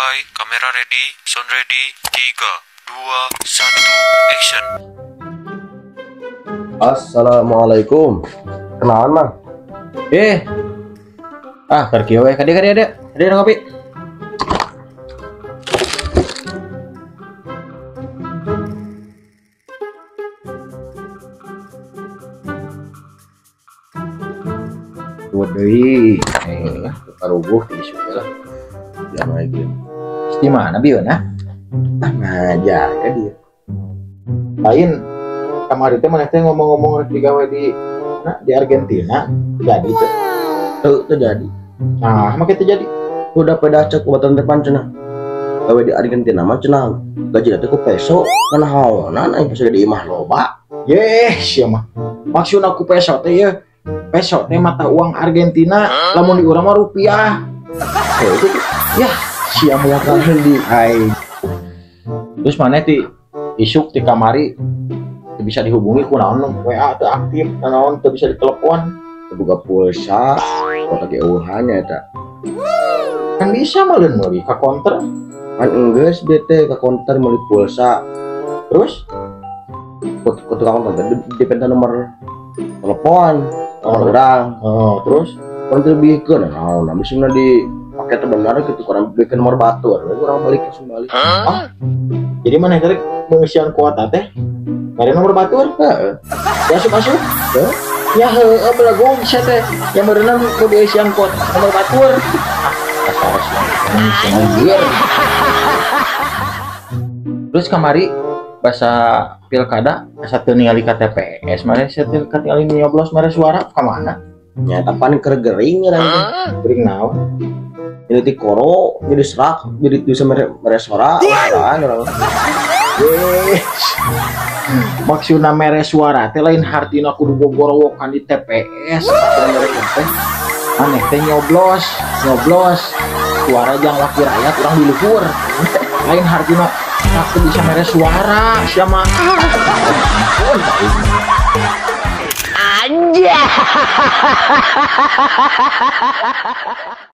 Standby, kamera ready, sound ready, 3, 2, 1, action. Assalamualaikum. Kenalan mang. Kerja we kade ngopi. Buat deui. Karubuh di isu lah. Jangan lagi. Di mana biona? Jaga dia. Lain kamari teh maneh teh ngomong-ngomong digawe di Argentina. Jadi Tuh jadi. nah make teh jadi. Udah pada cek buatan depan cenah. Gawe di Argentina mah cenah. Gaji teh ku peso, kana haonan aya peso di imah loba. Sia mah. Maksud aku peso teh ya. Peso teh mata uang Argentina, lamun di urang mah rupiah. Itu Ya, sia mah kan di ai. terus mana ti isuk ti kamari teu bisa dihubungi ku naon WA teu aktif naon teu bisa ditelepon Buka pulsa, kota ge eueuhannya eta. kan bisa meuleun meuli ka counter Kan enggeus bete ke konter meuli pulsa. terus Ke tukang konter dipenta nomor telepon, nomor urang. terus Orang lebihkeun naon abisna di paket benar gitu kurang bikin nomor batur kurang balik langsung balik. jadi mana tadi pengisian kuota teh ada nomor batur Heeh. masuk ya belagu bisa teh yang berenang ku diisian kuota nomor batur anjir. Terus kamari bahasa pilkada asa teu ningali KTPS mare setel katingali nyoblos mare suara ka mana Nyata paling kergering ya bring naon jadi ti koro jadi serak jadi bisa meresora orang maksudna mere suara teh lain hartina kudu gogorowokan di TPS teh aneh teh nyoblos suara jang wakil rakyat urang di luhur lain hartina aku bisa mere suara siapa Anjay.